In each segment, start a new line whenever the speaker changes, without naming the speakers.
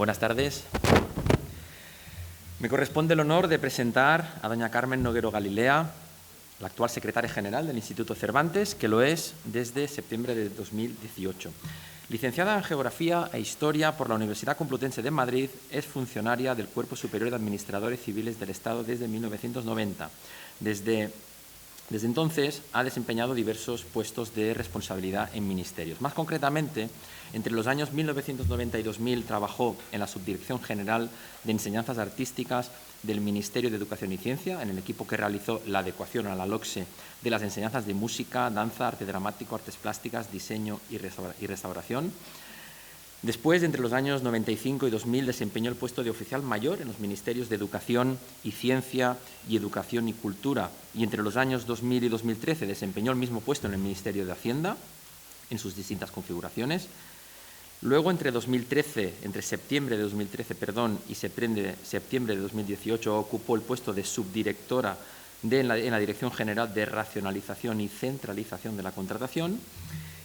Buenas tardes. Me corresponde el honor de presentar a doña Carmen Noguero Galilea, la actual secretaria general del Instituto Cervantes, que lo es desde septiembre de 2018. Licenciada en Geografía e Historia por la Universidad Complutense de Madrid, es funcionaria del Cuerpo Superior de Administradores Civiles del Estado desde 1990. Desde entonces ha desempeñado diversos puestos de responsabilidad en ministerios. Más concretamente, entre los años 1990 y 2000 trabajó en la Subdirección General de Enseñanzas Artísticas del Ministerio de Educación y Ciencia, en el equipo que realizó la adecuación a la LOCSE de las enseñanzas de música, danza, arte dramático, artes plásticas, diseño y restauración. Después, entre los años 95 y 2000, desempeñó el puesto de oficial mayor en los ministerios de Educación y Ciencia y Educación y Cultura. Y entre los años 2000 y 2013 desempeñó el mismo puesto en el Ministerio de Hacienda, en sus distintas configuraciones. Luego, entre septiembre de 2013 y septiembre de 2018, ocupó el puesto de subdirectora en la Dirección General de Racionalización y Centralización de la Contratación,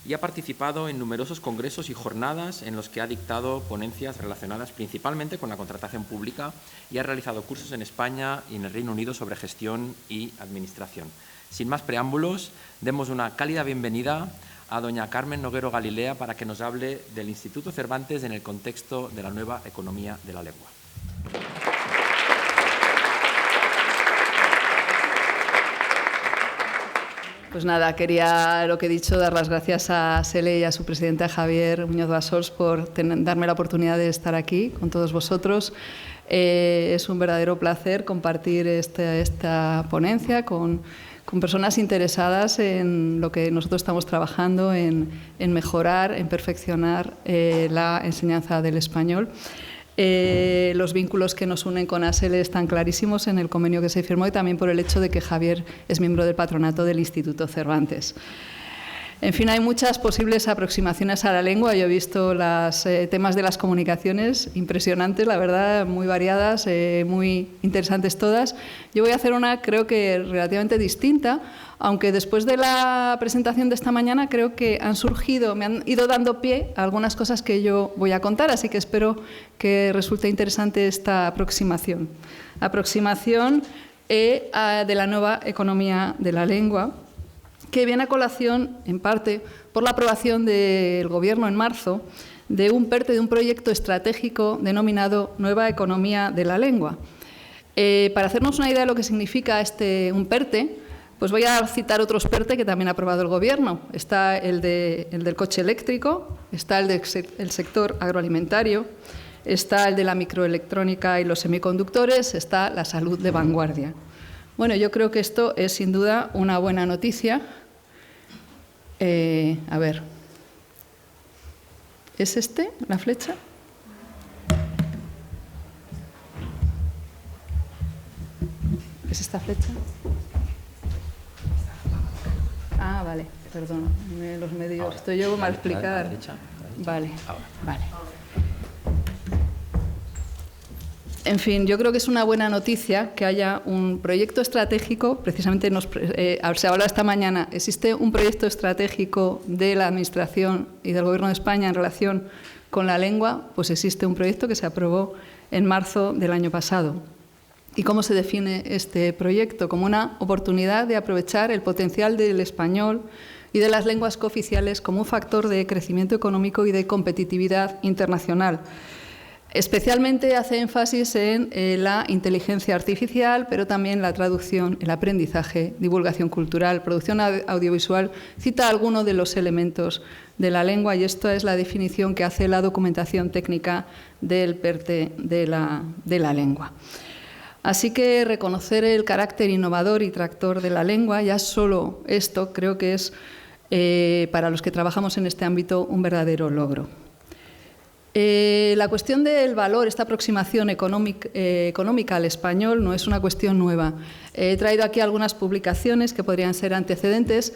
y ha participado en numerosos congresos y jornadas en los que ha dictado ponencias relacionadas principalmente con la contratación pública y ha realizado cursos en España y en el Reino Unido sobre gestión y administración. Sin más preámbulos, demos una cálida bienvenida a doña Carmen Noguero Galilea para que nos hable del Instituto Cervantes en el contexto de la nueva economía de la lengua.
Pues nada, quería, lo que he dicho, dar las gracias a SELE y a su presidenta Javier Muñoz Bassols por darme la oportunidad de estar aquí con todos vosotros. Es un verdadero placer compartir esta ponencia con personas interesadas en lo que nosotros estamos trabajando, en mejorar, en perfeccionar la enseñanza del español. Los vínculos que nos unen con ASELE están clarísimos en el convenio que se firmó y también por el hecho de que Javier es miembro del patronato del Instituto Cervantes. En fin, hay muchas posibles aproximaciones a la lengua. Yo he visto los temas de las comunicaciones, impresionantes, la verdad, muy variadas, muy interesantes todas. Yo voy a hacer una, creo que relativamente distinta, aunque después de la presentación de esta mañana creo que me han ido dando pie a algunas cosas que yo voy a contar, así que espero que resulte interesante esta aproximación. Aproximación de la nueva economía de la lengua, que viene a colación, en parte, por la aprobación del Gobierno en marzo de un PERTE, de un proyecto estratégico denominado Nueva Economía de la Lengua. Para hacernos una idea de lo que significa un PERTE, pues voy a citar otros PERTE que también ha aprobado el Gobierno. Está el del coche eléctrico, está el del sector agroalimentario, está el de la microelectrónica y los semiconductores, está la salud de vanguardia. Bueno, yo creo que esto es sin duda una buena noticia. A ver, ¿es la flecha? ¿Es esta flecha? Ah, vale, perdón, los medios, ahora, estoy yo mal a explicar. Vale, vale. En fin, yo creo que es una buena noticia que haya un proyecto estratégico, precisamente se habla esta mañana, existe un proyecto estratégico de la Administración y del Gobierno de España en relación con la lengua, pues existe un proyecto que se aprobó en marzo del año pasado. ¿Y cómo se define este proyecto? Como una oportunidad de aprovechar el potencial del español y de las lenguas cooficiales como un factor de crecimiento económico y de competitividad internacional. Especialmente hace énfasis en la inteligencia artificial, pero también la traducción, el aprendizaje, divulgación cultural, producción audiovisual. Cita algunos de los elementos de la lengua y esta es la definición que hace la documentación técnica del PERTE de la lengua. Así que reconocer el carácter innovador y tractor de la lengua, ya solo esto creo que es, para los que trabajamos en este ámbito, un verdadero logro. La cuestión del valor, esta aproximación económica al español, no es una cuestión nueva. He traído aquí algunas publicaciones que podrían ser antecedentes.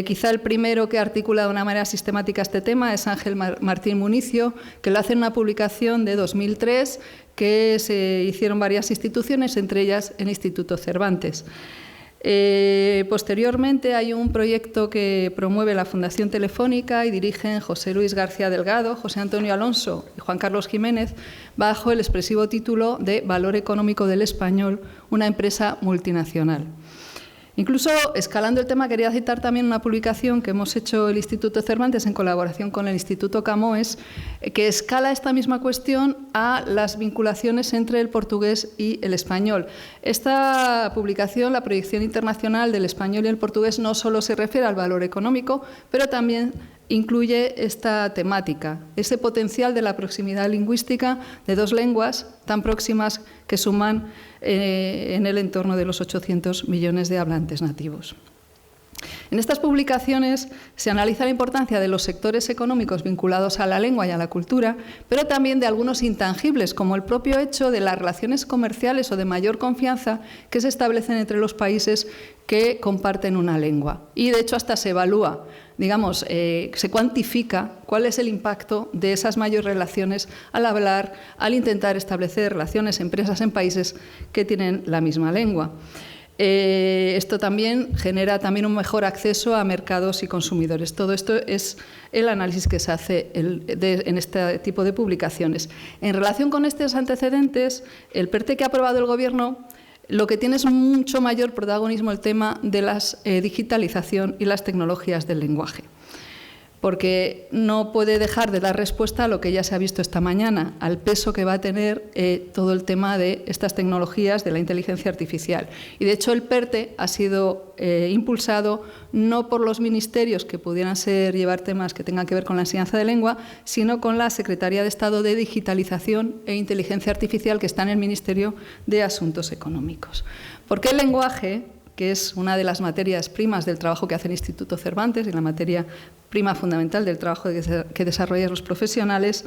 Quizá el primero que articula de una manera sistemática este tema es Ángel Martín Municio, que lo hace en una publicación de 2003 que se hicieron varias instituciones, entre ellas el Instituto Cervantes. Posteriormente hay un proyecto que promueve la Fundación Telefónica y dirigen José Luis García Delgado, José Antonio Alonso y Juan Carlos Jiménez, bajo el expresivo título de Valor Económico del Español, una empresa multinacional. Incluso, escalando el tema, quería citar también una publicación que hemos hecho el Instituto Cervantes en colaboración con el Instituto Camões, que escala esta misma cuestión a las vinculaciones entre el portugués y el español. Esta publicación, la proyección internacional del español y el portugués, no solo se refiere al valor económico, pero también incluye esta temática, ese potencial de la proximidad lingüística de dos lenguas tan próximas que suman en el entorno de los 800 millones de hablantes nativos. En estas publicaciones se analiza la importancia de los sectores económicos vinculados a la lengua y a la cultura, pero también de algunos intangibles, como el propio hecho de las relaciones comerciales o de mayor confianza que se establecen entre los países que comparten una lengua. Y, de hecho, hasta se evalúa, digamos, se cuantifica cuál es el impacto de esas mayores relaciones al hablar, al intentar establecer relaciones empresas en países que tienen la misma lengua. Esto también genera también un mejor acceso a mercados y consumidores. Todo esto es el análisis que se hace en este tipo de publicaciones. En relación con estos antecedentes, el PERTE que ha aprobado el Gobierno lo que tiene es mucho mayor protagonismo el tema de la digitalización y las tecnologías del lenguaje, porque no puede dejar de dar respuesta a lo que ya se ha visto esta mañana, al peso que va a tener todo el tema de estas tecnologías de la inteligencia artificial. Y, de hecho, el PERTE ha sido impulsado no por los ministerios que pudieran llevar temas que tengan que ver con la enseñanza de lengua, sino con la Secretaría de Estado de Digitalización e Inteligencia Artificial, que está en el Ministerio de Asuntos Económicos. ¿Por qué el lenguaje, que es una de las materias primas del trabajo que hace el Instituto Cervantes y la materia prima fundamental del trabajo que desarrollan los profesionales,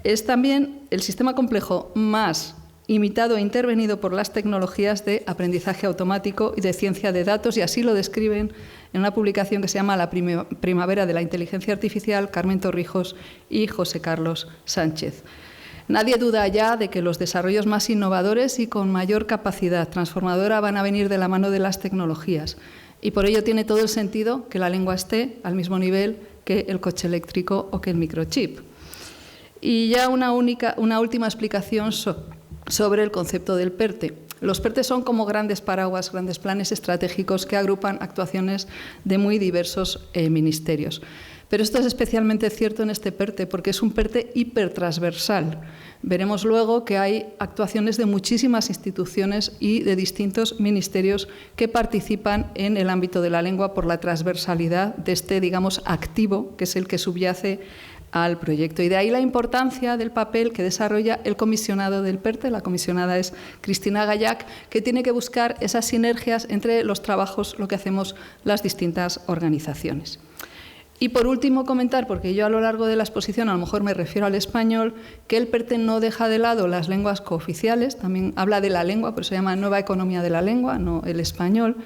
es también el sistema complejo más imitado e intervenido por las tecnologías de aprendizaje automático y de ciencia de datos, y así lo describen en una publicación que se llama La primavera de la inteligencia artificial, Carmen Torrijos y José Carlos Sánchez. Nadie duda ya de que los desarrollos más innovadores y con mayor capacidad transformadora van a venir de la mano de las tecnologías, y por ello tiene todo el sentido que la lengua esté al mismo nivel que el coche eléctrico o que el microchip. Y ya una última explicación sobre el concepto del PERTE. Los PERTE son como grandes paraguas, grandes planes estratégicos que agrupan actuaciones de muy diversos ministerios. Pero esto es especialmente cierto en este PERTE, porque es un PERTE hipertransversal. Veremos luego que hay actuaciones de muchísimas instituciones y de distintos ministerios que participan en el ámbito de la lengua por la transversalidad de este, digamos, activo, que es el que subyace al proyecto. Y de ahí la importancia del papel que desarrolla el comisionado del PERTE. La comisionada es Cristina Gallac, que tiene que buscar esas sinergias entre los trabajos, lo que hacemos las distintas organizaciones. Y, por último, comentar, porque yo a lo largo de la exposición a lo mejor me refiero al español, que el PERTE no deja de lado las lenguas cooficiales, también habla de la lengua, por eso se llama Nueva Economía de la Lengua, no el español.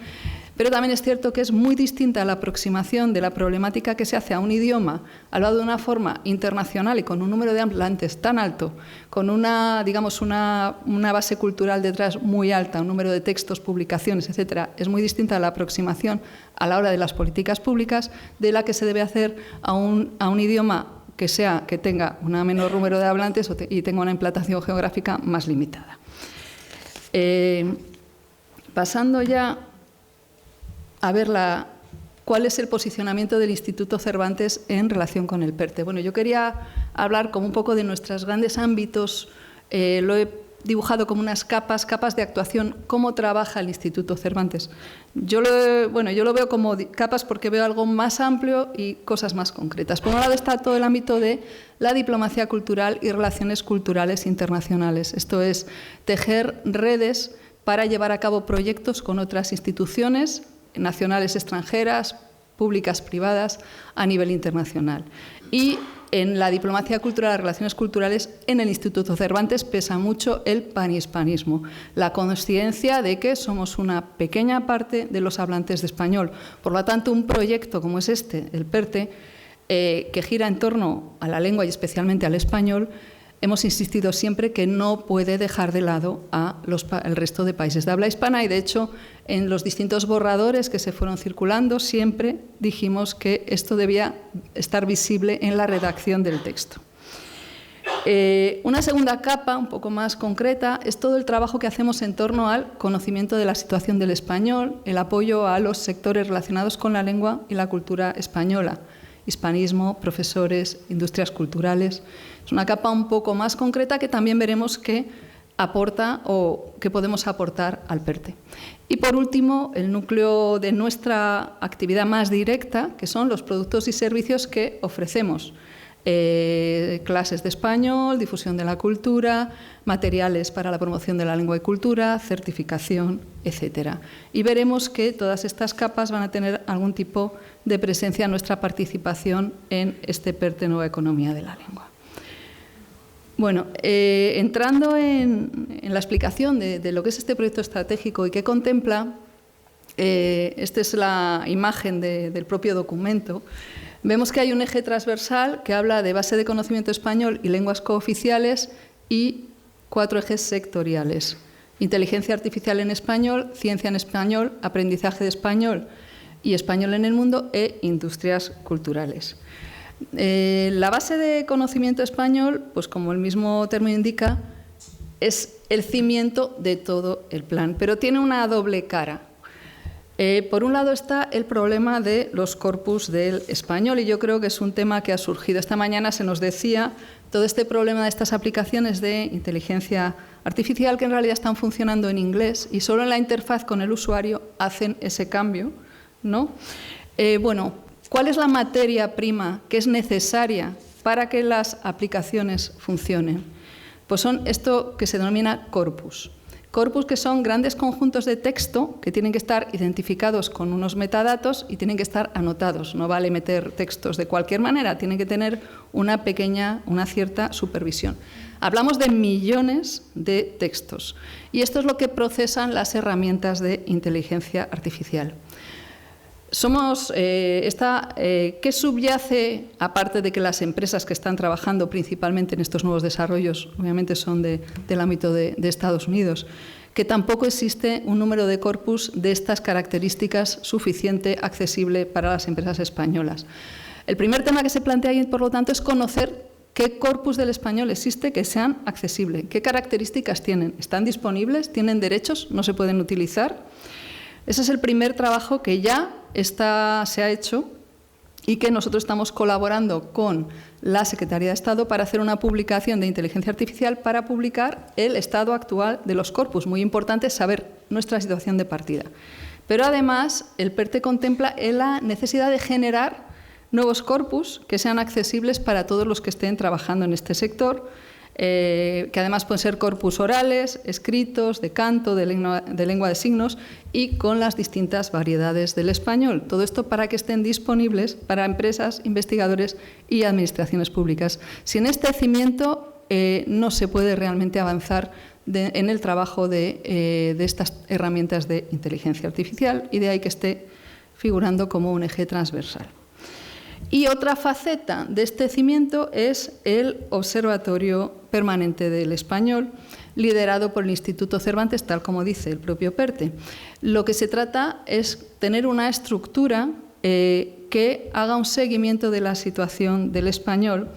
Pero también es cierto que es muy distinta la aproximación de la problemática que se hace a un idioma hablado de una forma internacional y con un número de hablantes tan alto, con una base cultural detrás muy alta, un número de textos, publicaciones, etcétera. Es muy distinta a la aproximación a la hora de las políticas públicas de la que se debe hacer a un idioma que tenga un menor número de hablantes y tenga una implantación geográfica más limitada. Pasando ya a ver cuál es el posicionamiento del Instituto Cervantes en relación con el PERTE. Bueno, yo quería hablar como un poco de nuestros grandes ámbitos. Lo he dibujado como unas capas de actuación, cómo trabaja el Instituto Cervantes. Yo lo veo como capas porque veo algo más amplio y cosas más concretas. Por un lado está todo el ámbito de la diplomacia cultural y relaciones culturales internacionales. Esto es tejer redes para llevar a cabo proyectos con otras instituciones nacionales, extranjeras, públicas, privadas, a nivel internacional. Y en la diplomacia cultural, las relaciones culturales, en el Instituto Cervantes pesa mucho el panhispanismo, la consciencia de que somos una pequeña parte de los hablantes de español. Por lo tanto, un proyecto como es este, el PERTE, que gira en torno a la lengua y especialmente al español, hemos insistido siempre que no puede dejar de lado al resto de países de habla hispana y, de hecho, en los distintos borradores que se fueron circulando siempre dijimos que esto debía estar visible en la redacción del texto. Una segunda capa, un poco más concreta, es todo el trabajo que hacemos en torno al conocimiento de la situación del español, el apoyo a los sectores relacionados con la lengua y la cultura española, hispanismo, profesores, industrias culturales. Es una capa un poco más concreta que también veremos que aporta o que podemos aportar al PERTE. Y por último, el núcleo de nuestra actividad más directa, que son los productos y servicios que ofrecemos. Clases de español, difusión de la cultura, materiales para la promoción de la lengua y cultura, certificación, etc. Y veremos que todas estas capas van a tener algún tipo de presencia en nuestra participación en este PERTE Nueva Economía de la Lengua. Bueno, entrando en la explicación de lo que es este proyecto estratégico y qué contempla, esta es la imagen del propio documento. Vemos que hay un eje transversal que habla de base de conocimiento español y lenguas cooficiales y 4 ejes sectoriales: inteligencia artificial en español, ciencia en español, aprendizaje de español y español en el mundo e industrias culturales. La base de conocimiento español, pues como el mismo término indica, es el cimiento de todo el plan, pero tiene una doble cara. Por un lado está el problema de los corpus del español, y yo creo que es un tema que ha surgido. Esta mañana se nos decía todo este problema de estas aplicaciones de inteligencia artificial que en realidad están funcionando en inglés y solo en la interfaz con el usuario hacen ese cambio, ¿no? Bueno, ¿cuál es la materia prima que es necesaria para que las aplicaciones funcionen? Pues son esto que se denomina corpus. Corpus, que son grandes conjuntos de texto que tienen que estar identificados con unos metadatos y tienen que estar anotados. No vale meter textos de cualquier manera, tienen que tener una cierta supervisión. Hablamos de millones de textos y esto es lo que procesan las herramientas de inteligencia artificial. ¿Qué subyace, aparte de que las empresas que están trabajando principalmente en estos nuevos desarrollos, obviamente son del ámbito de Estados Unidos, que tampoco existe un número de corpus de estas características suficiente, accesible para las empresas españolas? El primer tema que se plantea ahí, por lo tanto, es conocer qué corpus del español existe que sean accesibles, qué características tienen, ¿están disponibles?, ¿tienen derechos?, ¿no se pueden utilizar? Ese es el primer trabajo que ya se ha hecho y que nosotros estamos colaborando con la Secretaría de Estado para hacer una publicación de inteligencia artificial para publicar el estado actual de los corpus. Muy importante saber nuestra situación de partida. Pero además el PERTE contempla la necesidad de generar nuevos corpus que sean accesibles para todos los que estén trabajando en este sector, que además pueden ser corpus orales, escritos, de canto, de lengua de signos y con las distintas variedades del español. Todo esto para que estén disponibles para empresas, investigadores y administraciones públicas. Sin este cimiento no se puede realmente avanzar en el trabajo de estas herramientas de inteligencia artificial y de ahí que esté figurando como un eje transversal. Y otra faceta de este cimiento es el Observatorio Permanente del Español, liderado por el Instituto Cervantes, tal como dice el propio PERTE. Lo que se trata es tener una estructura que haga un seguimiento de la situación del español,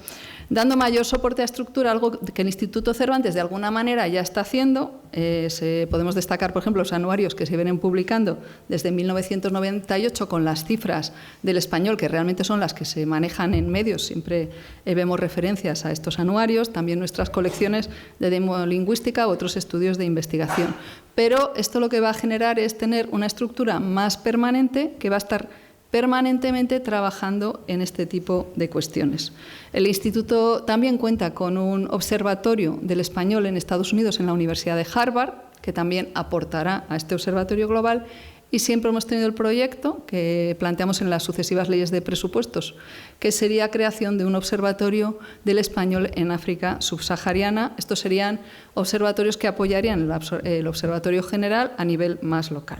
dando mayor soporte a estructura, algo que el Instituto Cervantes de alguna manera ya está haciendo. Podemos destacar, por ejemplo, los anuarios que se vienen publicando desde 1998 con las cifras del español, que realmente son las que se manejan en medios. Siempre vemos referencias a estos anuarios, también nuestras colecciones de demolingüística u otros estudios de investigación. Pero esto lo que va a generar es tener una estructura más permanente que va a estar permanentemente trabajando en este tipo de cuestiones. El Instituto también cuenta con un observatorio del español en Estados Unidos en la Universidad de Harvard, que también aportará a este observatorio global, y siempre hemos tenido el proyecto que planteamos en las sucesivas leyes de presupuestos, que sería creación de un observatorio del español en África subsahariana. Estos serían observatorios que apoyarían el observatorio general a nivel más local.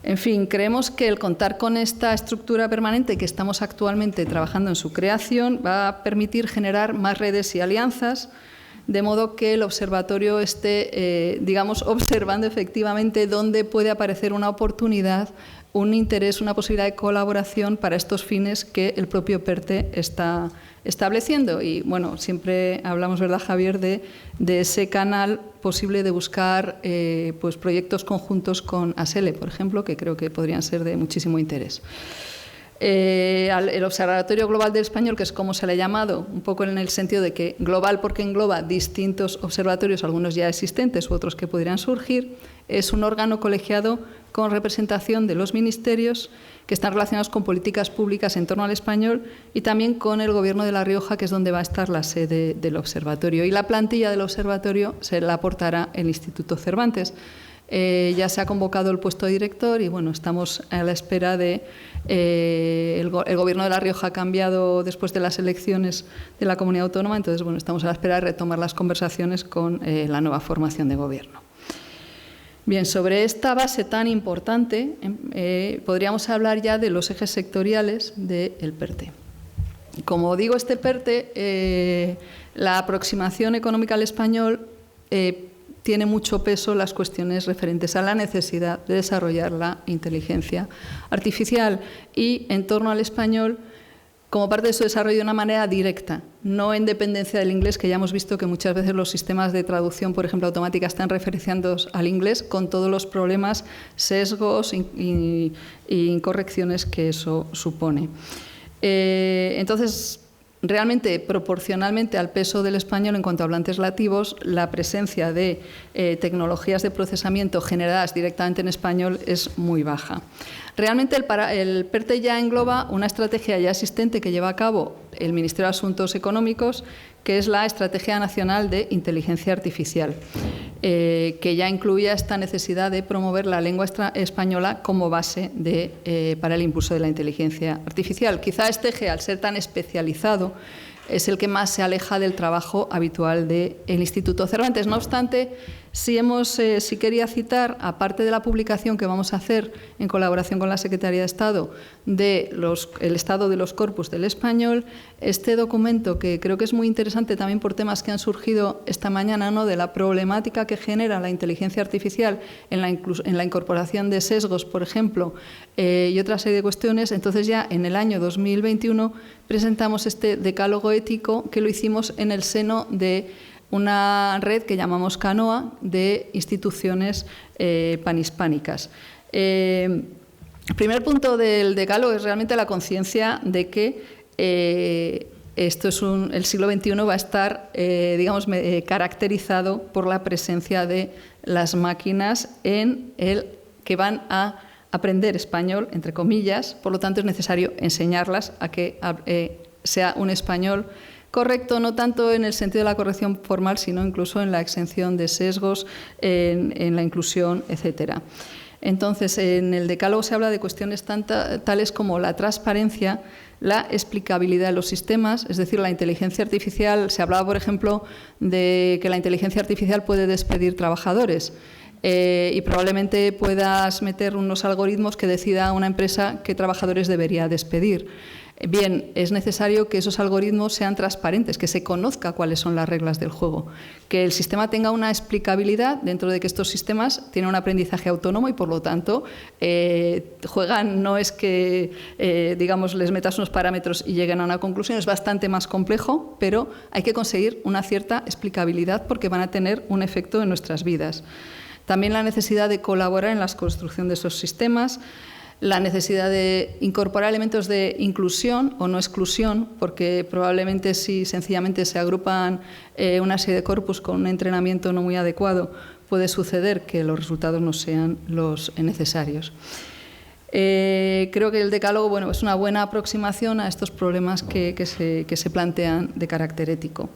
En fin, creemos que el contar con esta estructura permanente que estamos actualmente trabajando en su creación va a permitir generar más redes y alianzas, de modo que el observatorio esté, digamos, observando efectivamente dónde puede aparecer una oportunidad, un interés, una posibilidad de colaboración para estos fines que el propio PERTE está estableciendo. Y, bueno, siempre hablamos, ¿verdad, Javier?, de ese canal posible de buscar pues, proyectos conjuntos con ASELE, por ejemplo, que creo que podrían ser de muchísimo interés. El Observatorio Global del Español, que es como se le ha llamado, un poco en el sentido de que global porque engloba distintos observatorios, algunos ya existentes u otros que podrían surgir, es un órgano colegiado con representación de los ministerios que están relacionados con políticas públicas en torno al español y también con el Gobierno de La Rioja, que es donde va a estar la sede del observatorio. Y la plantilla del observatorio se la aportará el Instituto Cervantes. Ya se ha convocado el puesto de director y, bueno, estamos a la espera de... el Gobierno de La Rioja ha cambiado después de las elecciones de la comunidad autónoma, entonces, bueno, estamos a la espera de retomar las conversaciones con la nueva formación de gobierno. Bien, sobre esta base tan importante podríamos hablar ya de los ejes sectoriales del PERTE. Como digo, este PERTE, la aproximación económica al español tiene mucho peso las cuestiones referentes a la necesidad de desarrollar la inteligencia artificial y en torno al español como parte de su desarrollo de una manera directa, no en dependencia del inglés, que ya hemos visto que muchas veces los sistemas de traducción, por ejemplo, automática, están referenciando al inglés con todos los problemas, sesgos y incorrecciones que eso supone. Entonces, realmente, proporcionalmente al peso del español en cuanto a hablantes nativos, la presencia de tecnologías de procesamiento generadas directamente en español es muy baja. Realmente el PERTE ya engloba una estrategia ya existente que lleva a cabo el Ministerio de Asuntos Económicos, que es la Estrategia Nacional de Inteligencia Artificial, que ya incluía esta necesidad de promover la lengua española como base para el impulso de la inteligencia artificial. Quizá este eje, al ser tan especializado, es el que más se aleja del trabajo habitual del Instituto Cervantes. No obstante, sí quería citar, aparte de la publicación que vamos a hacer en colaboración con la Secretaría de Estado el estado de los corpus del español, este documento que creo que es muy interesante también por temas que han surgido esta mañana, ¿no?, de la problemática que genera la inteligencia artificial en la incorporación de sesgos, por ejemplo, y otra serie de cuestiones. Entonces, ya en el año 2021 presentamos este decálogo ético que lo hicimos en el seno de una red que llamamos CANOA de instituciones panhispánicas. El primer punto del decálogo es realmente la conciencia de que el siglo XXI va a estar, caracterizado por la presencia de las máquinas que van a aprender español, entre comillas, por lo tanto es necesario enseñarlas a que sea un español correcto, no tanto en el sentido de la corrección formal, sino incluso en la exención de sesgos, en la inclusión, etcétera. Entonces, en el decálogo se habla de cuestiones tales como la transparencia, la explicabilidad de los sistemas, es decir, la inteligencia artificial. Se hablaba, por ejemplo, de que la inteligencia artificial puede despedir trabajadores. Y probablemente puedas meter unos algoritmos que decida una empresa qué trabajadores debería despedir. Bien, es necesario que esos algoritmos sean transparentes, que se conozca cuáles son las reglas del juego, que el sistema tenga una explicabilidad dentro de que estos sistemas tienen un aprendizaje autónomo y, por lo tanto, juegan, no es que, les metas unos parámetros y lleguen a una conclusión, es bastante más complejo, pero hay que conseguir una cierta explicabilidad porque van a tener un efecto en nuestras vidas. También la necesidad de colaborar en la construcción de esos sistemas, la necesidad de incorporar elementos de inclusión o no exclusión, porque probablemente si sencillamente se agrupan una serie de corpus con un entrenamiento no muy adecuado, puede suceder que los resultados no sean los necesarios. Creo que el decálogo es una buena aproximación a estos problemas que se plantean de carácter ético.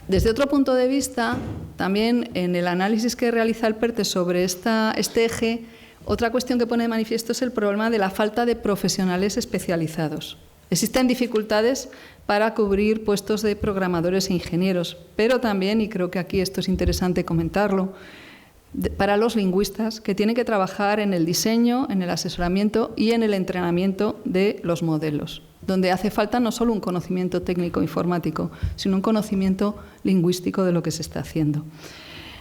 Desde otro punto de vista, también en el análisis que realiza el PERTE sobre este eje, otra cuestión que pone de manifiesto es el problema de la falta de profesionales especializados. Existen dificultades para cubrir puestos de programadores e ingenieros, pero también, y creo que aquí esto es interesante comentarlo, para los lingüistas que tienen que trabajar en el diseño, en el asesoramiento y en el entrenamiento de los modelos, donde hace falta no solo un conocimiento técnico informático, sino un conocimiento lingüístico de lo que se está haciendo.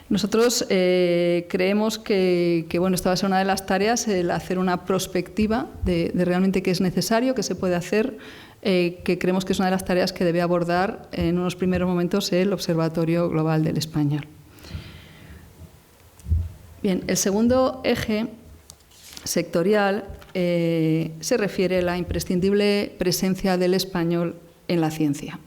Nosotros creemos que bueno, esta va a ser una de las tareas, el hacer una prospectiva de realmente qué es necesario, qué se puede hacer, que creemos que es una de las tareas que debe abordar en unos primeros momentos el Observatorio Global del Español. Bien, el segundo eje sectorial se refiere a la imprescindible presencia del español en la ciencia.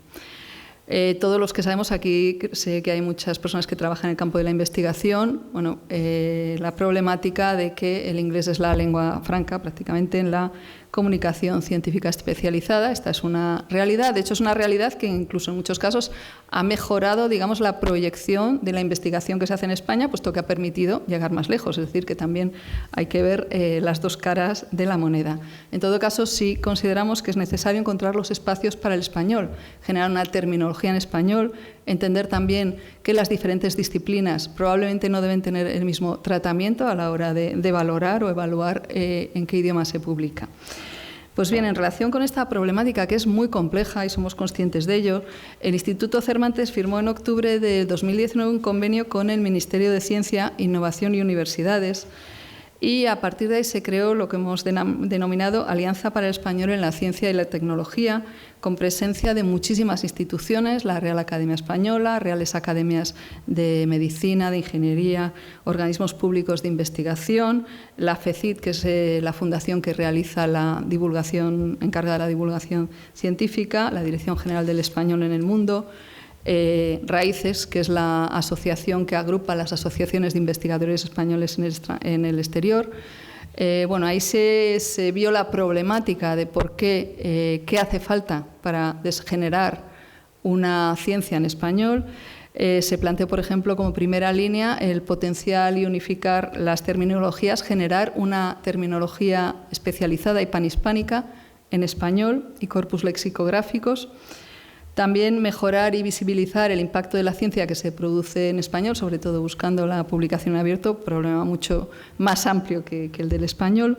Todos los que sabemos aquí, sé que hay muchas personas que trabajan en el campo de la investigación, bueno, la problemática de que el inglés es la lengua franca prácticamente en la comunicación científica especializada. Esta es una realidad, de hecho es una realidad que incluso en muchos casos ha mejorado, digamos, la proyección de la investigación que se hace en España, puesto que ha permitido llegar más lejos, es decir, que también hay que ver las dos caras de la moneda. En todo caso, sí consideramos que es necesario encontrar los espacios para el español, generar una terminología en español, entender también que las diferentes disciplinas probablemente no deben tener el mismo tratamiento a la hora de valorar o evaluar en qué idioma se publica. Pues bien, en relación con esta problemática, que es muy compleja y somos conscientes de ello, el Instituto Cervantes firmó en octubre de 2019 un convenio con el Ministerio de Ciencia, Innovación y Universidades, y a partir de ahí se creó lo que hemos denominado Alianza para el Español en la Ciencia y la Tecnología, con presencia de muchísimas instituciones, la Real Academia Española, Reales Academias de Medicina, de Ingeniería, organismos públicos de investigación, la FECIT, que es la fundación que realiza la divulgación, encarga de la divulgación científica, la Dirección General del Español en el Mundo, Raíces, que es la asociación que agrupa las asociaciones de investigadores españoles en el exterior. Bueno, ahí se vio la problemática de por qué hace falta para generar una ciencia en español. Se planteó, por ejemplo, como primera línea el potencial y unificar las terminologías, generar una terminología especializada y panhispánica en español y corpus lexicográficos. También mejorar y visibilizar el impacto de la ciencia que se produce en español, sobre todo buscando la publicación en abierto, problema mucho más amplio que el del español.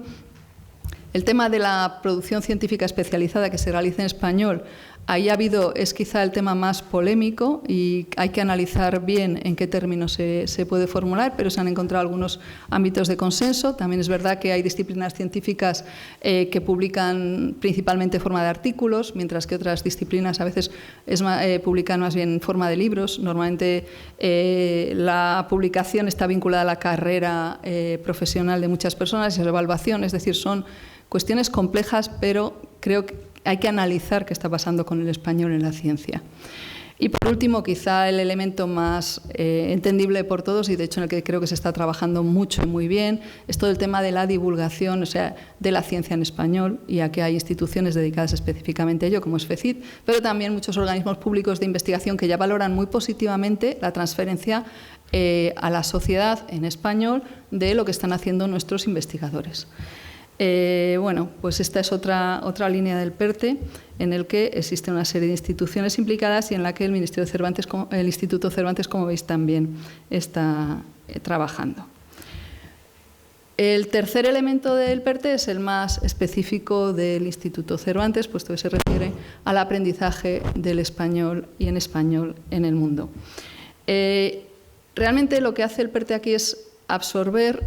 El tema de la producción científica especializada que se realiza en español, ahí es quizá el tema más polémico y hay que analizar bien en qué términos se puede formular, pero se han encontrado algunos ámbitos de consenso. También es verdad que hay disciplinas científicas que publican principalmente en forma de artículos, mientras que otras disciplinas a veces publican más bien en forma de libros. Normalmente la publicación está vinculada a la carrera profesional de muchas personas y a la evaluación, es decir, son cuestiones complejas, pero creo que hay que analizar qué está pasando con el español en la ciencia. Y por último, quizá el elemento más entendible por todos y de hecho en el que creo que se está trabajando mucho y muy bien, es todo el tema de la divulgación, o sea, de la ciencia en español, y aquí hay instituciones dedicadas específicamente a ello, como es FECIT, pero también muchos organismos públicos de investigación que ya valoran muy positivamente la transferencia a la sociedad en español de lo que están haciendo nuestros investigadores. Bueno, pues esta es otra línea del PERTE en el que existe una serie de instituciones implicadas y en la que el Instituto Cervantes, como veis, también está trabajando. El tercer elemento del PERTE es el más específico del Instituto Cervantes, puesto que se refiere al aprendizaje del español y en español en el mundo. Realmente lo que hace el PERTE aquí es absorber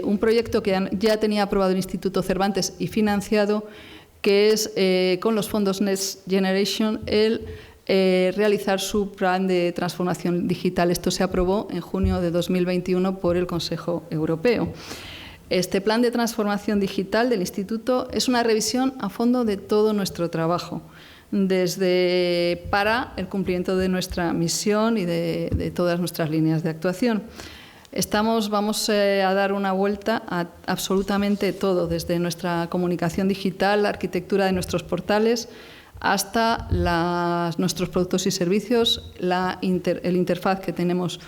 un proyecto que ya tenía aprobado el Instituto Cervantes y financiado, que es con los fondos Next Generation el realizar su plan de transformación digital. Esto se aprobó en junio de 2021 por el Consejo Europeo. Este plan de transformación digital del Instituto es una revisión a fondo de todo nuestro trabajo, para el cumplimiento de nuestra misión y de todas nuestras líneas de actuación. Vamos a dar una vuelta a absolutamente todo, desde nuestra comunicación digital, la arquitectura de nuestros portales, hasta nuestros productos y servicios, el interfaz que tenemos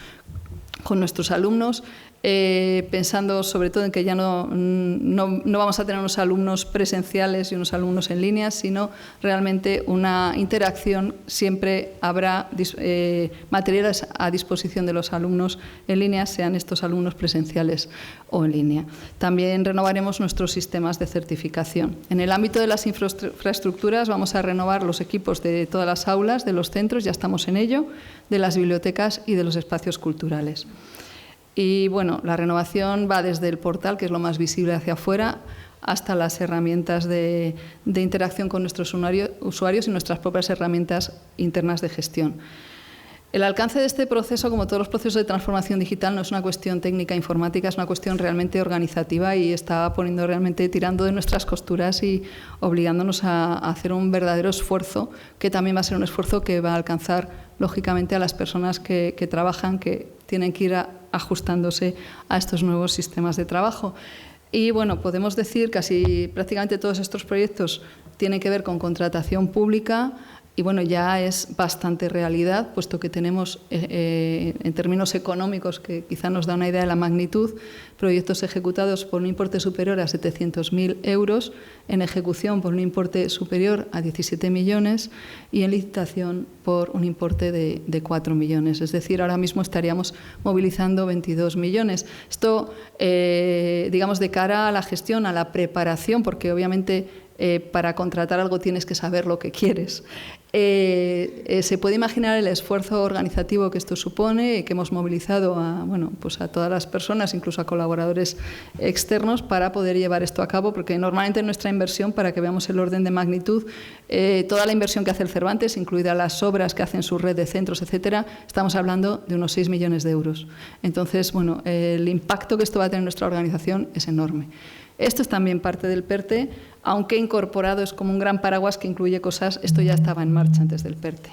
con nuestros alumnos, pensando sobre todo en que ya no vamos a tener unos alumnos presenciales y unos alumnos en línea, sino realmente una interacción. Siempre habrá materiales a disposición de los alumnos en línea, sean estos alumnos presenciales o en línea. También renovaremos nuestros sistemas de certificación. En el ámbito de las infraestructuras vamos a renovar los equipos de todas las aulas, de los centros, ya estamos en ello, de las bibliotecas y de los espacios culturales. Y bueno, la renovación va desde el portal, que es lo más visible hacia afuera, hasta las herramientas de interacción con nuestros usuarios y nuestras propias herramientas internas de gestión. El alcance de este proceso, como todos los procesos de transformación digital, no es una cuestión técnica informática, es una cuestión realmente organizativa y está tirando de nuestras costuras y obligándonos a hacer un verdadero esfuerzo, que también va a ser un esfuerzo que va a alcanzar, lógicamente, a las personas que trabajan, que tienen que ir ajustándose a estos nuevos sistemas de trabajo. Y bueno, podemos decir que prácticamente todos estos proyectos tienen que ver con contratación pública. Y bueno, ya es bastante realidad, puesto que tenemos, en términos económicos, que quizá nos da una idea de la magnitud, proyectos ejecutados por un importe superior a 700.000 euros, en ejecución por un importe superior a 17 millones y en licitación por un importe de 4 millones. Es decir, ahora mismo estaríamos movilizando 22 millones. Esto, digamos, de cara a la gestión, a la preparación, porque obviamente para contratar algo tienes que saber lo que quieres. Se puede imaginar el esfuerzo organizativo que esto supone, que hemos movilizado a todas las personas, incluso a colaboradores externos, para poder llevar esto a cabo, porque normalmente nuestra inversión, para que veamos el orden de magnitud, toda la inversión que hace el Cervantes, incluidas las obras que hacen su red de centros, etcétera, estamos hablando de unos 6 millones de euros. Entonces, bueno, el impacto que esto va a tener en nuestra organización es enorme. Esto es también parte del PERTE, aunque incorporado, es como un gran paraguas que incluye cosas. Esto ya estaba en marcha antes del PERTE.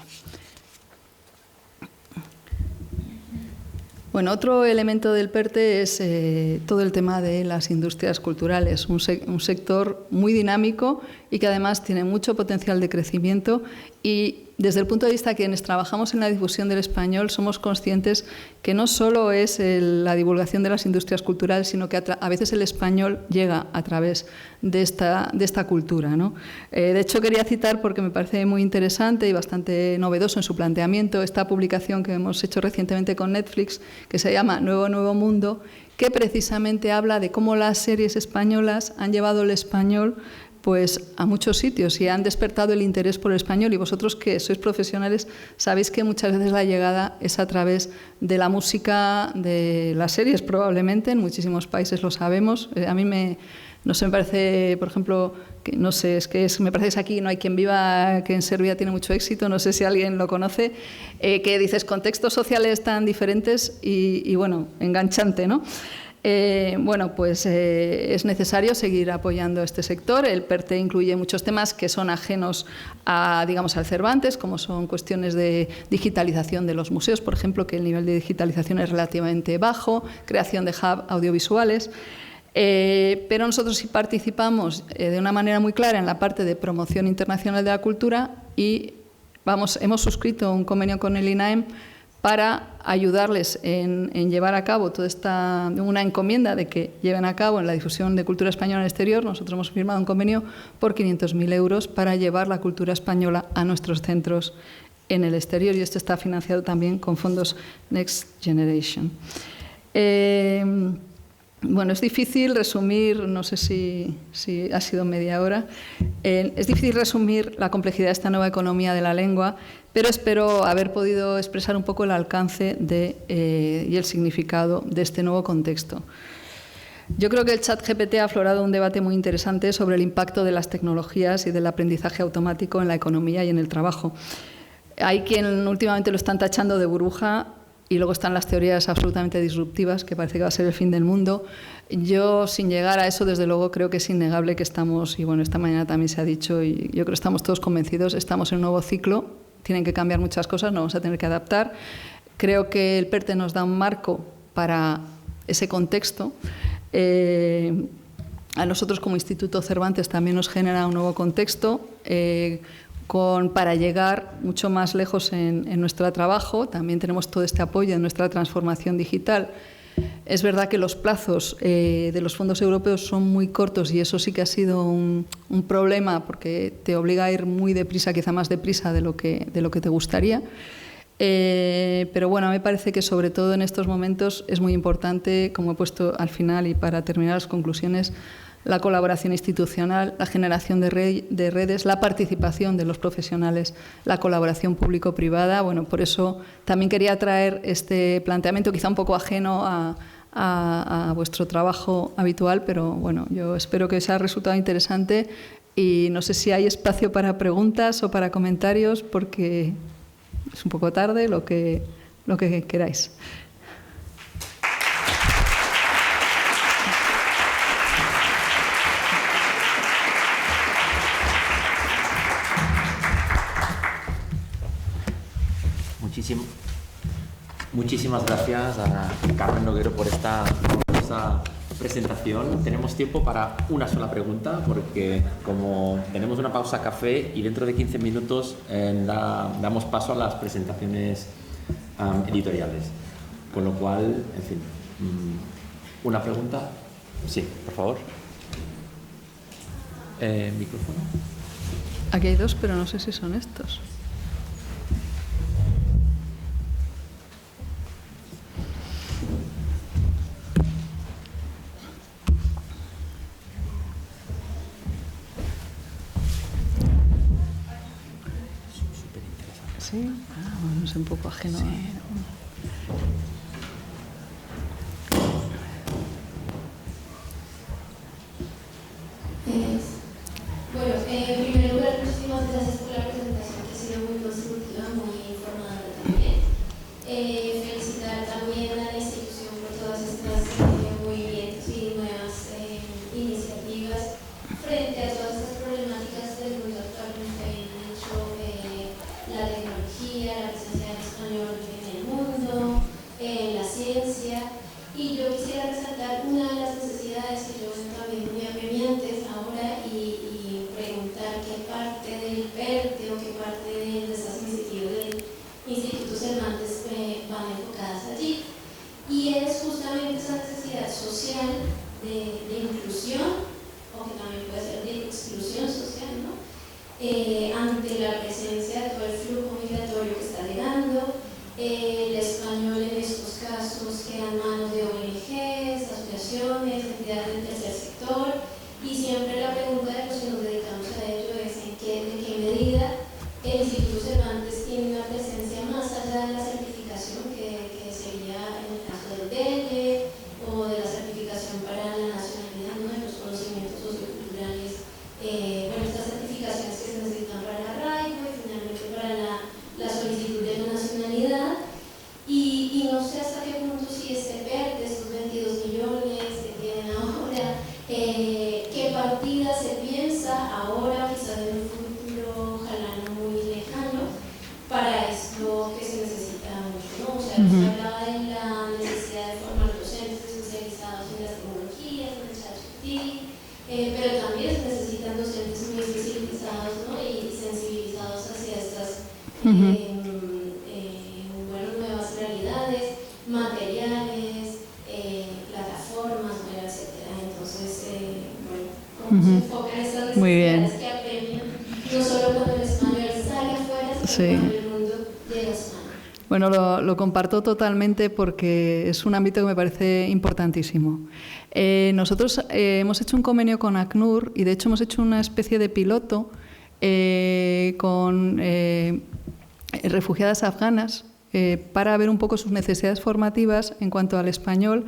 Bueno, otro elemento del PERTE es todo el tema de las industrias culturales, un sector muy dinámico y que además tiene mucho potencial de crecimiento, y desde el punto de vista de quienes trabajamos en la difusión del español somos conscientes que no solo es la divulgación de las industrias culturales, sino que a veces el español llega a través de esta cultura, ¿no? De hecho, quería citar, porque me parece muy interesante y bastante novedoso en su planteamiento, esta publicación que hemos hecho recientemente con Netflix, que se llama Nuevo Mundo, que precisamente habla de cómo las series españolas han llevado el español pues a muchos sitios y han despertado el interés por el español. Y vosotros, que sois profesionales, sabéis que muchas veces la llegada es a través de la música, de las series, probablemente, en muchísimos países lo sabemos. A mí me parece, por ejemplo, que, no sé, me parece que aquí No hay quien viva, que en Serbia tiene mucho éxito, no sé si alguien lo conoce, que dices contextos sociales tan diferentes y bueno, enganchante, ¿no? Es necesario seguir apoyando este sector. El PERTE incluye muchos temas que son ajenos al Cervantes, como son cuestiones de digitalización de los museos, por ejemplo, que el nivel de digitalización es relativamente bajo, creación de hub audiovisuales. Pero nosotros sí participamos de una manera muy clara en la parte de promoción internacional de la cultura y hemos suscrito un convenio con el INAEM para ayudarles en llevar a cabo una encomienda de que lleven a cabo en la difusión de cultura española en el exterior. Nosotros hemos firmado un convenio por 500.000 euros para llevar la cultura española a nuestros centros en el exterior, y esto está financiado también con fondos Next Generation. Es difícil resumir, no sé si ha sido media hora, es difícil resumir la complejidad de esta nueva economía de la lengua, pero espero haber podido expresar un poco el alcance y el significado de este nuevo contexto. Yo creo que el ChatGPT ha aflorado un debate muy interesante sobre el impacto de las tecnologías y del aprendizaje automático en la economía y en el trabajo. Hay quien últimamente lo están tachando de burbuja, y luego están las teorías absolutamente disruptivas, que parece que va a ser el fin del mundo. Yo, sin llegar a eso, desde luego creo que es innegable que estamos, y bueno, esta mañana también se ha dicho, y yo creo que estamos todos convencidos, estamos en un nuevo ciclo, tienen que cambiar muchas cosas, nos vamos a tener que adaptar. Creo que el PERTE nos da un marco para ese contexto. A nosotros como Instituto Cervantes también nos genera un nuevo contexto, para llegar mucho más lejos en nuestro trabajo. También tenemos todo este apoyo en nuestra transformación digital, Es verdad que los plazos de los fondos europeos son muy cortos y eso sí que ha sido un problema porque te obliga a ir muy deprisa, quizá más deprisa de lo que te gustaría. Pero bueno, me parece que sobre todo en estos momentos es muy importante, como he puesto al final y para terminar las conclusiones, la colaboración institucional, la generación de redes, la participación de los profesionales, la colaboración público-privada. Bueno, por eso también quería traer este planteamiento, quizá un poco ajeno a vuestro trabajo habitual, pero bueno, yo espero que os haya resultado interesante y no sé si hay espacio para preguntas o para comentarios, porque es un poco tarde, lo que queráis.
Muchísimas gracias a Carmen Noguero por esta presentación. Tenemos tiempo para una sola pregunta porque como tenemos una pausa café y dentro de 15 minutos damos paso a las presentaciones editoriales. Con lo cual, en fin, ¿una pregunta? Sí, por favor. ¿Micrófono?
Aquí hay dos, pero no sé si son estos. Sí, bueno, es un poco ajeno. Sí.
Bueno, en primer lugar, muchísimas gracias por la presentación, que ha sido muy constructiva, muy informadora también. Felicitar también a la institución por todas estas movimientos y nuevas iniciativas frente a todas estas problemáticas del mundo actualmente han hecho la tecnología, la presencia del español en el mundo, la ciencia. Y yo quisiera resaltar una de las necesidades que yo veo también muy apremiantes ahora y preguntar qué parte del PERTE o qué parte de estas iniciativas del Instituto Cervantes van enfocadas allí. Y es justamente esa necesidad social de inclusión, o que también puede ser de exclusión social, ¿no? Ante la presencia de todo el flujo migratorio que está llegando. El español en estos casos queda en manos de ONGs, asociaciones, entidades del tercer sector, y siempre la pregunta de los que nos dedicamos a ello es de qué medida el Instituto Cervantes tiene una presencia más allá de la certificación que sería en el caso del DELE o de la certificación para la nacionalidad, ¿no? De los conocimientos socioculturales, bueno, estas certificaciones que se necesitan para el arraigo y finalmente para la solicitud de la nacionalidad. Y no sé hasta qué punto si este PERTE, estos 22 millones que tienen ahora, qué partida se piensa ahora, quizás en un futuro, ojalá no muy lejano, para esto que se necesita mucho, ¿no? O sea, se hablaba de la necesidad de formar docentes especializados en las tecnologías, en el ChatGPT, pero también se necesitan docentes muy especializados, ¿no? Y sensibilizados hacia estas nuevas realidades, materiales, plataformas, etcétera. Entonces, ¿cómo se enfocan estas necesidades que apremian no solo cuando el español sale afuera, sino cuando el mundo llega a España?
Bueno, lo comparto totalmente porque es un ámbito que me parece importantísimo. Nosotros hemos hecho un convenio con ACNUR y de hecho hemos hecho una especie de piloto con refugiadas afganas para ver un poco sus necesidades formativas en cuanto al español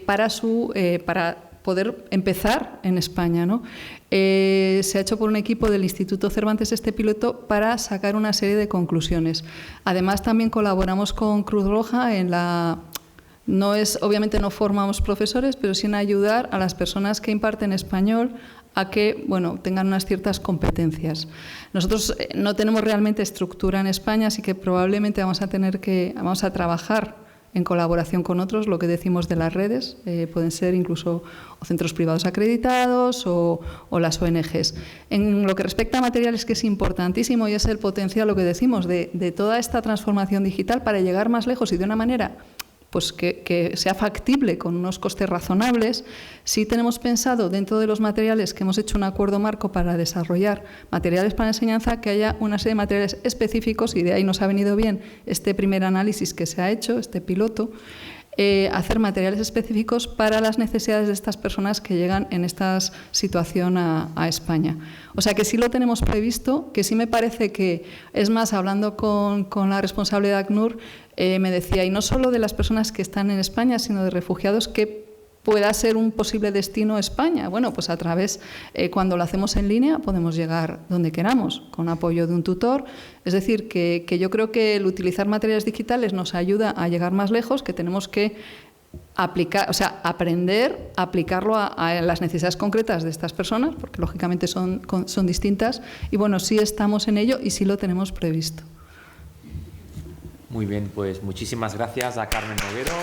para poder empezar en España, ¿no? Se ha hecho por un equipo del Instituto Cervantes este piloto para sacar una serie de conclusiones. Además, también colaboramos con Cruz Roja obviamente no formamos profesores, pero sí en ayudar a las personas que imparten español a que tengan unas ciertas competencias. Nosotros no tenemos realmente estructura en España, así que probablemente vamos a trabajar en colaboración con otros, lo que decimos de las redes, pueden ser incluso centros privados acreditados o las ONGs. En lo que respecta a materiales, que es importantísimo y es el potencial, lo que decimos, de toda esta transformación digital para llegar más lejos y de una manera pues que sea factible con unos costes razonables. Sí tenemos pensado, dentro de los materiales que hemos hecho un acuerdo marco para desarrollar materiales para enseñanza, que haya una serie de materiales específicos, y de ahí nos ha venido bien este primer análisis que se ha hecho, este piloto, hacer materiales específicos para las necesidades de estas personas que llegan en esta situación a España. O sea que sí lo tenemos previsto, que sí me parece que, es más, hablando con la responsable de ACNUR, me decía, y no solo de las personas que están en España, sino de refugiados que pueda ser un posible destino España. Bueno, pues a través, cuando lo hacemos en línea, podemos llegar donde queramos, con apoyo de un tutor. Es decir, que yo creo que el utilizar materiales digitales nos ayuda a llegar más lejos, que tenemos que aplicar, o sea, aprender a aplicarlo a las necesidades concretas de estas personas, porque lógicamente son distintas, y bueno, sí estamos en ello y sí lo tenemos previsto.
Muy bien, pues muchísimas gracias a Carmen Noguero.